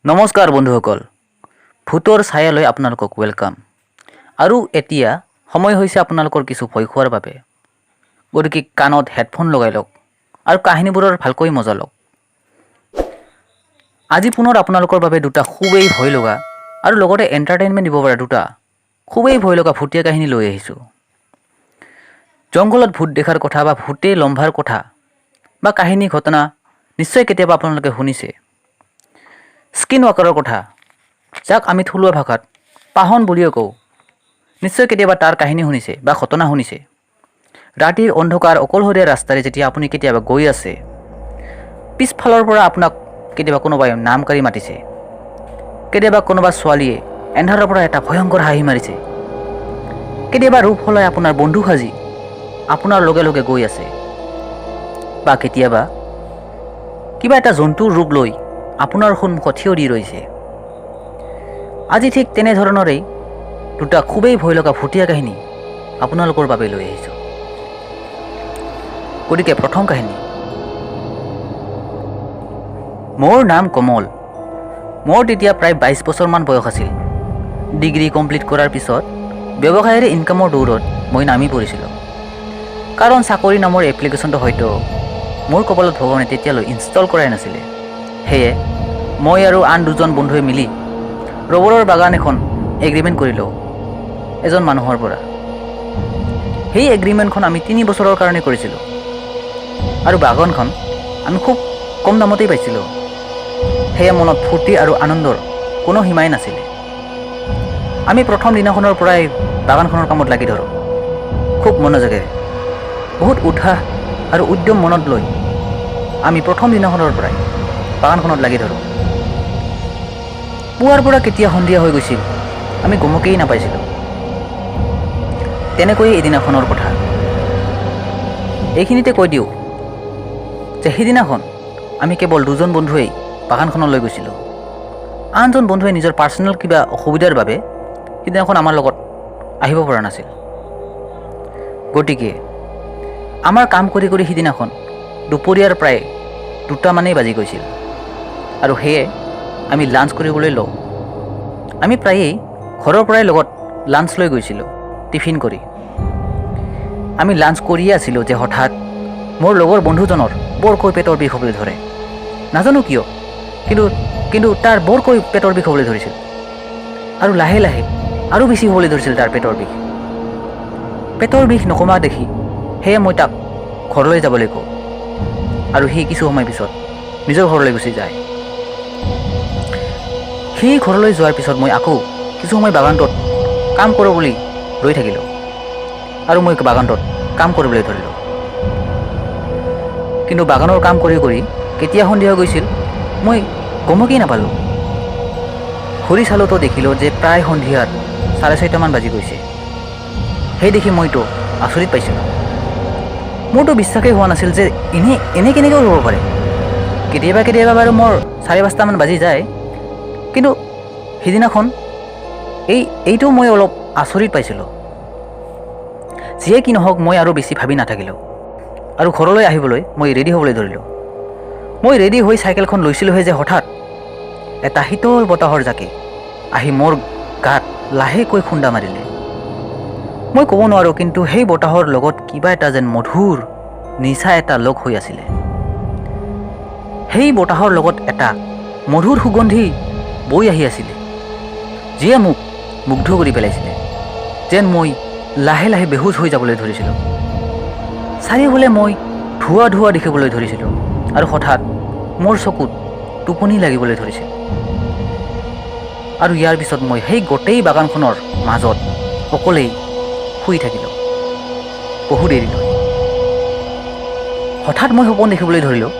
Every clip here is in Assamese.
নমস্কাৰ বন্ধুসকল, ভূতৰ ছায়ালৈ আপোনালোকক ৱেলকাম। আৰু এতিয়া সময় হৈছে আপোনালোকৰ কিছু ভয় খোৱাৰ বাবে। গতিকে কাণত হেডফোন লগাই লওক আৰু কাহিনীবোৰৰ ভালকৈ মজা লওক। আজি পুনৰ আপোনালোকৰ বাবে দুটা খুবেই ভয় লগা আৰু লগতে এণ্টাৰটেইনমেণ্ট দিব পৰা দুটা খুবেই ভয় লগা ভূতীয়া কাহিনী লৈ আহিছোঁ। জংঘলত ভূত দেখাৰ কথা বা ভূতে লম্ভাৰ কথা বা কাহিনী ঘটনা নিশ্চয় কেতিয়াবা আপোনালোকে শুনিছে। স্কিন ৱাকাৰৰ কথা, যাক আমি থলুৱা ভাষাত পাহন বুলিও কওঁ, নিশ্চয় কেতিয়াবা তাৰ কাহিনী শুনিছে বা ঘটনা শুনিছে। ৰাতিৰ অন্ধকাৰ অকলশৰীয়া ৰাস্তাৰে যেতিয়া আপুনি কেতিয়াবা গৈ আছে, পিছফালৰ পৰা আপোনাক কেতিয়াবা কোনোবাই নাম কাঢ়ি মাতিছে, কেতিয়াবা কোনোবা ছোৱালীয়ে এন্ধাৰৰ পৰা এটা ভয়ংকৰ হাঁহি মাৰিছে, কেতিয়াবা ৰূপ সলাই আপোনাৰ বন্ধু সাজি আপোনাৰ লগে লগে গৈ আছে, বা কেতিয়াবা কিবা এটা জন্তুৰ ৰূপ লৈ আপোনাৰ সন্মুখত থিয় দি ৰৈছে। আজি ঠিক তেনেধৰণৰেই দুটা খুবেই ভয় লগা ভূতীয়া কাহিনী আপোনালোকৰ বাবে লৈ আহিছোঁ। গতিকে প্ৰথম কাহিনী। মোৰ নাম কমল। মোৰ তেতিয়া প্ৰায় 22 বছৰমান বয়স আছিল। ডিগ্ৰী কমপ্লিট কৰাৰ পিছত ব্যৱসায়েৰে ইনকামৰ দৌৰত মই নামি পৰিছিলোঁ। কাৰণ চাকৰি নামৰ এপ্লিকেশ্যনটো হয়তো মোৰ কপালত ভগৱানে তেতিয়ালৈ ইনষ্টল কৰাই নাছিলে। সেয়ে মই আৰু আন দুজন বন্ধুৱে মিলি ৰবৰৰ বাগান এখন এগ্ৰিমেণ্ট কৰিলোঁ এজন মানুহৰ পৰা। সেই এগ্ৰিমেণ্টখন আমি 3 বছৰৰ কাৰণে কৰিছিলোঁ আৰু বাগানখন আমি খুব কম দামতেই পাইছিলোঁ। সেয়ে মনত ফূৰ্তি আৰু আনন্দৰ কোনো সীমাই নাছিলে। আমি প্ৰথম দিনাখনৰ পৰাই বাগানখনৰ কামত লাগি ধৰোঁ, খুব মনোযোগেৰে। বহুত উৎসাহ আৰু উদ্যম মনত লৈ আমি প্ৰথম দিনাখনৰ পৰাই বাগানখনত লাগি ধৰোঁ। পুৱাৰ পৰা কেতিয়া সন্ধিয়া হৈ গৈছিল আমি গমকেই নাপাইছিলোঁ। তেনেকৈয়ে এদিনাখনৰ কথা। এইখিনিতে কৈ দিওঁ যে সেইদিনাখন আমি কেৱল দুজন বন্ধুৱেই বাগানখনলৈ গৈছিলোঁ। আনজন বন্ধুৱে নিজৰ পাৰ্চনেল কিবা অসুবিধাৰ বাবে সিদিনাখন আমাৰ লগত আহিব পৰা নাছিল। গতিকে আমাৰ কাম কৰি কৰি সিদিনাখন দুপৰীয়াৰ প্ৰায় 2টামানেই বাজি গৈছিল আৰু সেয়ে আমি লাঞ্চ কৰিবলৈ লওঁ। আমি প্ৰায়েই ঘৰৰ পৰাই লগত লাঞ্চ লৈ গৈছিলোঁ, টিফিন কৰি। আমি লাঞ্চ কৰিয়ে আছিলোঁ যে হঠাৎ মোৰ লগৰ বন্ধুজনৰ বৰকৈ পেটৰ বিষ হ'বলৈ ধৰে। নাজানো কিয়, কিন্তু তাৰ বৰকৈ পেটৰ বিষ হ'বলৈ ধৰিছিল আৰু লাহে লাহে আৰু বেছি হ'বলৈ ধৰিছিল তাৰ পেটৰ বিষ। পেটৰ বিষ নকমা দেখি সেয়ে মই তাক ঘৰলৈ যাবলৈ কওঁ আৰু সি কিছু সময় পিছত নিজৰ ঘৰলৈ গুচি যায়। সেই ঘৰলৈ যোৱাৰ পিছত মই আকৌ কিছু সময় বাগানটোত কাম কৰোঁ বুলি ৰৈ থাকিলোঁ আৰু মই বাগানটোত কাম কৰিবলৈ ধৰিলোঁ। কিন্তু বাগানৰ কাম কৰি কৰি কেতিয়া সন্ধিয়া হৈ গৈছিল মই গমকেই নাপালোঁ। ঘূৰি চালোঁতো দেখিলোঁ যে প্ৰায় সন্ধিয়াৰ 6:30মান বাজি গৈছে। সেই দেখি মইতো আচৰিত পাইছিলোঁ। মোৰতো বিশ্বাসেই হোৱা নাছিল যে এনে কেনেকৈ হ'ব পাৰে। কেতিয়াবা বাৰু মোৰ 5:30মান বাজি যায়, কিন্তু সিদিনাখন এইটো মই অলপ আচৰিত পাইছিলোঁ। যিয়ে কি নহওক মই আৰু বেছি ভাবি নাথাকিলোঁ আৰু ঘৰলৈ আহিবলৈ মই ৰেডি হ'বলৈ ধৰিলোঁ। মই ৰেডি হৈ চাইকেলখন লৈছিলোঁহে যে হঠাৎ এটা শীতল বতাহৰ জাকে আহি মোৰ গাত লাহেকৈ খুন্দা মাৰিলে। মই ক'ব নোৱাৰোঁ, কিন্তু সেই বতাহৰ লগত কিবা এটা যেন মধুৰ নিচা এটা লগ হৈ আছিলে। সেই বতাহৰ লগত এটা মধুৰ সুগন্ধি বৈ আহি আছিলে, যিয়ে মোক মুগ্ধ কৰি পেলাইছিলে। যেন মই লাহে লাহে বেহুচ হৈ যাবলৈ ধৰিছিলোঁ। চাৰিওফালে মই ধোঁৱা ধোঁৱা দেখিবলৈ ধৰিছিলোঁ আৰু হঠাৎ মোৰ চকুত টোপনি লাগিবলৈ ধৰিছিল। আৰু ইয়াৰ পিছত মই সেই গোটেই বাগানখনৰ মাজত অকলেই শুই থাকিলোঁ বহু দেৰিলৈ। হঠাৎ মই সপোন দেখিবলৈ ধৰিলোঁ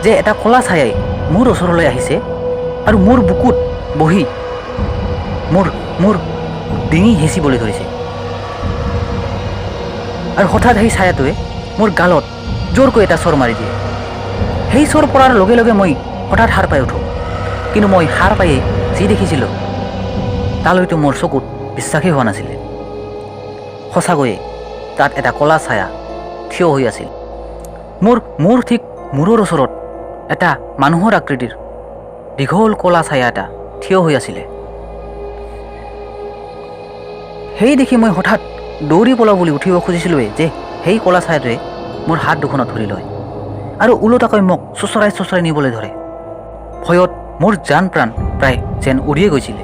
যে এটা ক'লা ছায়াই মোৰ ওচৰলৈ আহিছে আৰু মোৰ বুকুত বহি মোৰ ডিঙি হেঁচিবলৈ ধৰিছে। আৰু হঠাৎ সেই ছায়াটোৱে মোৰ গালত জোৰকৈ এটা চৰ মাৰি দিয়ে। সেই চৰ পৰাৰ লগে লগে মই হঠাৎ সাৰ পাই উঠোঁ। কিন্তু মই সাৰ পায়েই যি দেখিছিলোঁ তালৈতো মোৰ চকুত বিশ্বাসেই হোৱা নাছিলে। সঁচাকৈয়ে তাত এটা ক'লা ছায়া থিয় হৈ আছিল। মোৰ ঠিক মূৰৰ ওচৰত এটা মানুহৰ আকৃতিৰ দীঘল কলা ছায়া এটা থিয় হৈ আছিলে। সেই দেখি মই হঠাৎ দৌৰি পলাওঁ বুলি উঠিব খুজিছিলোঁৱেই যে সেই কলা ছায়াটোৱে মোৰ হাত দুখনত ধৰি লয় আৰু ওলোটাকৈ মোক চোঁচৰাই চোঁচৰাই নিবলৈ ধৰে। ভয়ত মোৰ জান প্ৰাণ প্ৰায় যেন উৰিয়ে গৈছিলে।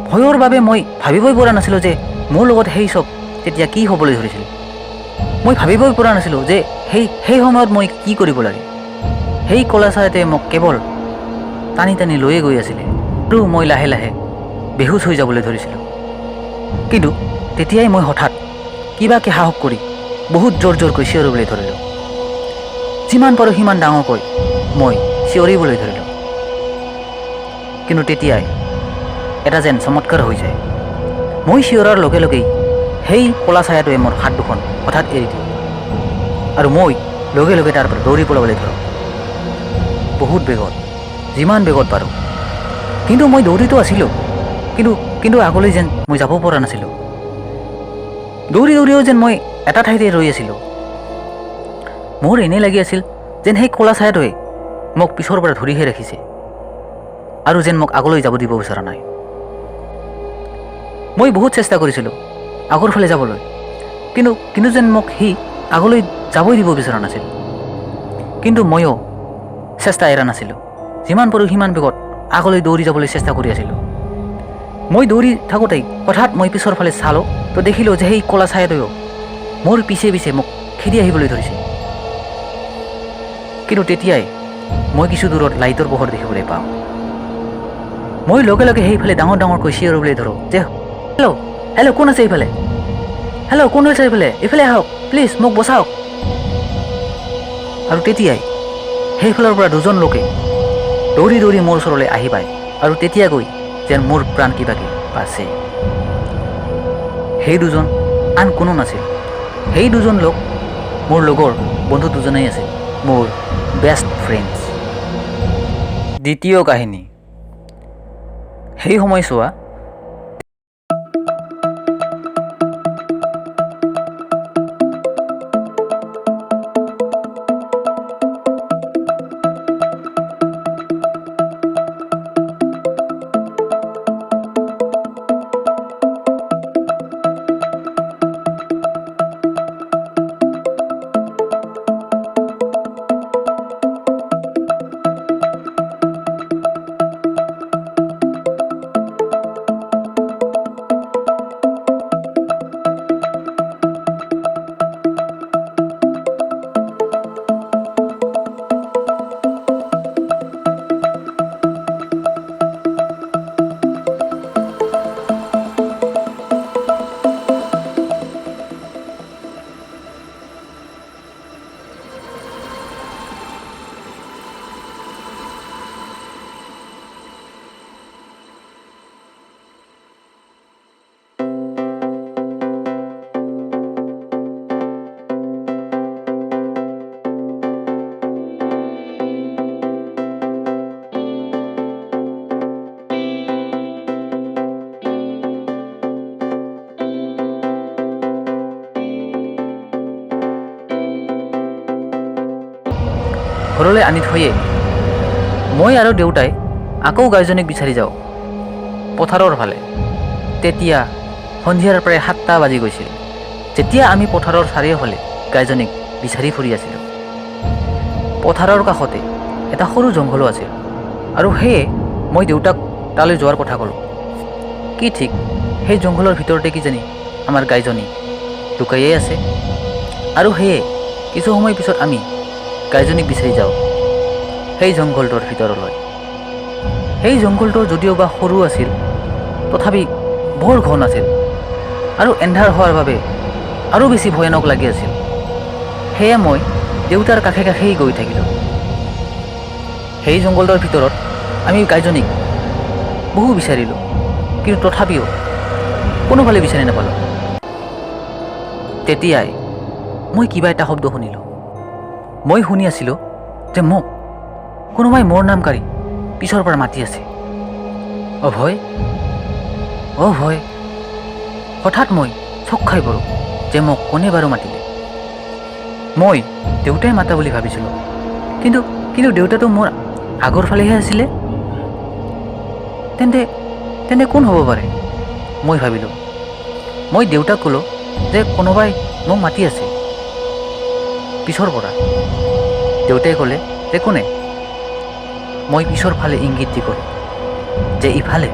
ভয়ৰ বাবে মই ভাবিবই পৰা নাছিলোঁ যে মোৰ লগত সেই চব তেতিয়া কি হ'বলৈ ধৰিছিল। মই ভাবিবই পৰা নাছিলোঁ যে সেই সময়ত মই কি কৰিব লাগে। সেই কলা ছায়াটোৱে মোক কেৱল টানি টানি লৈয়ে গৈ আছিলে আৰু মই লাহে লাহে বেহুচ হৈ যাবলৈ ধৰিছিলোঁ। কিন্তু তেতিয়াই মই হঠাৎ কিবাকে সাহস কৰি বহুত জোৰ জোৰকৈ চিঞৰিবলৈ ধৰিলোঁ। যিমান পাৰোঁ সিমান ডাঙৰকৈ মই চিঞৰিবলৈ ধৰিলোঁ। কিন্তু তেতিয়াই এটা যেন চমৎকাৰ হৈ যায়। মই চিঞৰাৰ লগে লগেই সেই কলা ছায়াটোৱে মোৰ হাত দুখন হঠাৎ এৰি দিয়ে আৰু মই লগে লগে তাৰ পৰা দৌৰি পলাবলৈ ধৰোঁ বহুত বেগত, যিমান বেগত পাৰোঁ। কিন্তু মই দৌৰিতো আছিলোঁ, কিন্তু আগলৈ যেন মই যাব পৰা নাছিলোঁ। দৌৰি দৌৰিও যেন মই এটা ঠাইতে ৰৈ আছিলোঁ। মোৰ এনেই লাগি আছিল যেন সেই কলা ছায়াটোৱে মোক পিছৰ পৰা ধৰিহে ৰাখিছে আৰু যেন মোক আগলৈ যাব দিব বিচৰা নাই। মই বহুত চেষ্টা কৰিছিলোঁ আগৰ ফালে যাবলৈ, কিন্তু যেন মোক সি আগলৈ যাবই দিব বিচৰা নাছিল। কিন্তু ময়ো চেষ্টা এৰা নাছিলোঁ। যিমান পাৰোঁ সিমান বেগত আগলৈ দৌৰি যাবলৈ চেষ্টা কৰি আছিলোঁ। মই দৌৰি থাকোঁতেই হঠাৎ মই পিছৰ ফালে চালোঁ, তো দেখিলোঁ যে সেই কলা ছায়াটোৱেও মোৰ পিছে পিছে মোক খেদি আহিবলৈ ধৰিছে। কিন্তু তেতিয়াই মই কিছু দূৰত লাইটৰ পোহৰ দেখিবলৈ পাওঁ। মই লগে লগে সেইফালে ডাঙৰ ডাঙৰকৈ চিঞৰিবলৈ ধৰোঁ যে হেল্ল' হেল্ল' কোন আছে এইফালে, হেল্ল' কোন আছে এইফালে আহক প্লিজ, মোক বচাওক। আৰু তেতিয়াই সেইফালৰ পৰা দুজন লোকে দৌৰি দৌৰি মোৰ ওচৰলৈ আহি পায় আৰু তেতিয়া গৈ যেন মোৰ প্ৰাণ কিবাকে বাচে। সেই দুজন আন কোনো নাছিল। সেই দুজন লোক মোৰ লগৰ বন্ধু দুজনেই আছিল, মোৰ বেষ্ট ফ্ৰেণ্ডছ। দ্বিতীয় কাহিনী। সেই সময়ছোৱা ঘৰলৈ আনি থৈয়ে মই আৰু দেউতাই আকৌ গাইজনীক বিচাৰি যাওঁ পথাৰৰ ফালে। তেতিয়া সন্ধিয়াৰ প্ৰায় 7টা বাজি গৈছিল যেতিয়া আমি পথাৰৰ চাৰিওফালে গাইজনীক বিচাৰি ফুৰি আছিলোঁ। পথাৰৰ কাষতে এটা সৰু জংঘলো আছিল আৰু সেয়ে মই দেউতাক তালৈ যোৱাৰ কথা ক'লোঁ। কি ঠিক সেই জংঘলৰ ভিতৰতে কিজানি আমাৰ গাইজনী লুকাইয়ে আছে। আৰু সেয়ে কিছু সময় পিছত আমি গাইজনীক বিচাৰি যাওঁ সেই জংঘলটোৰ ভিতৰলৈ। সেই জংঘলটো যদিও বা সৰু আছিল তথাপি বৰ ঘন আছিল আৰু এন্ধাৰ হোৱাৰ বাবে আৰু বেছি ভয়ানক লাগি আছিল। সেয়ে মই দেউতাৰ কাষে কাষেই গৈ থাকিলোঁ। সেই জংঘলটোৰ ভিতৰত আমি গাইজনীক বহু বিচাৰিলোঁ, কিন্তু তথাপিও কোনোফালে বিচাৰি নাপালোঁ। তেতিয়াই মই কিবা এটা শব্দ শুনিলোঁ। মই শুনি আছিলোঁ যে মোক কোনোবাই মোৰ নাম কাঢ়ি পিছৰ পৰা মাতি আছে, অভয় অভয়। হঠাৎ মই চক খাই পৰোঁ যে মোক কোনে বাৰু মাতিলে। মই দেউতাই মাতা বুলি ভাবিছিলোঁ, কিন্তু দেউতাটো মোৰ আগৰ ফালেহে আছিলে তেন্তে তেন্তে কোন হ'ব পাৰে? মই ভাবিলোঁ। মই দেউতাক ক'লোঁ যে কোনোবাই মোক মাতি আছে পিছৰ পৰা। দেউতাই ক'লে যে কোনে? মই পিছৰ ফালে ইংগিত দি ক'লোঁ যে ইফালে।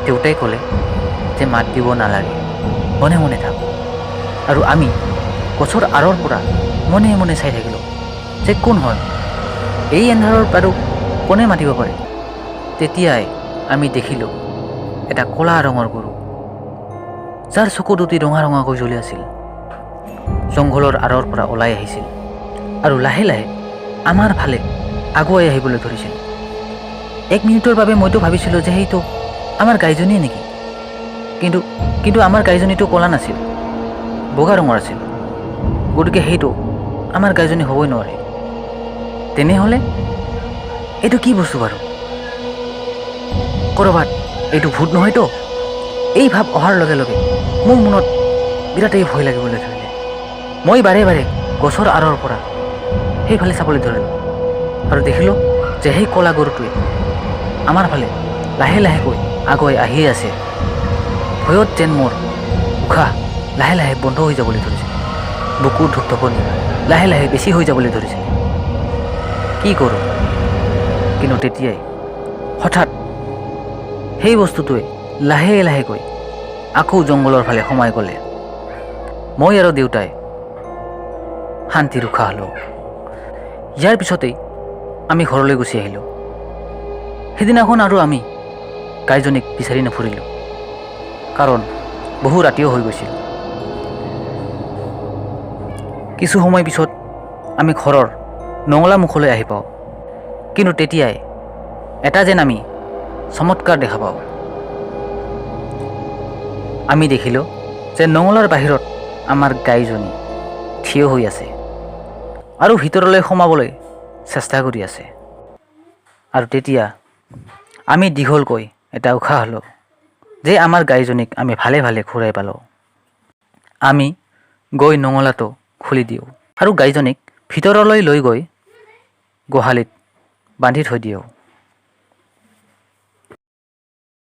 দেউতাই ক'লে যে মাত দিব নালাগে, মনে মনে থাক। আৰু আমি গছৰ আঁৰৰ পৰা মনে মনে চাই থাকিলোঁ যে কোন হয়, এই এন্ধাৰৰ আৰু কোনে মাতিব পাৰে। তেতিয়াই আমি দেখিলোঁ এটা ক'লা ৰঙৰ গৰু, যাৰ চকু দুটি ৰঙা ৰঙাকৈ জ্বলি আছিল, জংঘলৰ আঁৰৰ পৰা ওলাই আহিছিল আৰু লাহে লাহে আমাৰ ফালে আগুৱাই আহিবলৈ ধৰিছিল। 1 মিনিটৰ বাবে মইতো ভাবিছিলোঁ যে সেইটো আমাৰ গাইজনীয়ে নেকি, কিন্তু আমাৰ গাইজনীটো ক'লা নাছিল, বগা ৰঙৰ আছিল। গতিকে সেইটো আমাৰ গাইজনী হ'বই নোৱাৰে। তেনেহ'লে এইটো কি বস্তু বাৰু? ক'ৰবাত এইটো ভূত নহয়তো? এই ভাৱ অহাৰ লগে লগে মোৰ মনত বিৰাটেই ভয় লাগিবলৈ ধৰিলে। মই বাৰে বাৰে গছৰ আঁৰৰ পৰা সেইফালে চাবলৈ ধৰিলোঁ আৰু দেখিলোঁ যে সেই ক'লা গৰুটোৱে আমাৰ ফালে লাহে লাহেকৈ আগুৱাই আহিয়ে আছে। ভয়ত যেন মোৰ উশাহ লাহে লাহে বন্ধ হৈ যাবলৈ ধৰিছিল, বুকুৰ ধুকধুকনি লাহে লাহে বেছি হৈ যাবলৈ ধৰিছিল। কি কৰোঁ? কিন্তু তেতিয়াই হঠাৎ সেই বস্তুটোৱে লাহে লাহেকৈ আকৌ জংঘলৰ ফালে সোমাই গ'লে। মই আৰু দেউতাই শান্তিৰ উশাহ লওঁ। ইয়াৰ পিছতেই আমি ঘৰলৈ গুচি আহিলোঁ। সেইদিনাখন আৰু আমি গাইজনীক বিচাৰি নুফুৰিলোঁ, কাৰণ বহু ৰাতিও হৈ গৈছিল। কিছু সময় পিছত আমি ঘৰৰ নঙলা মুখলৈ আহি পাওঁ, কিন্তু তেতিয়াই এটা যেন আমি চমৎকাৰ দেখা পাওঁ। আমি দেখিলোঁ যে নঙলাৰ বাহিৰত আমাৰ গাইজনী থিয় হৈ আছে আৰু ভিতৰলৈ সোমাবলৈ চেষ্টা কৰি আছে। আৰু তেতিয়া আমি দীঘলকৈ এটা উশাহ লওঁ যে আমাৰ গাইজনীক আমি ভালে ভালে ঘূৰাই পালোঁ। আমি গৈ নঙলাটো খুলি দিওঁ আৰু গাইজনীক ভিতৰলৈ লৈ গৈ গোহালিত বান্ধি থৈ দিওঁ।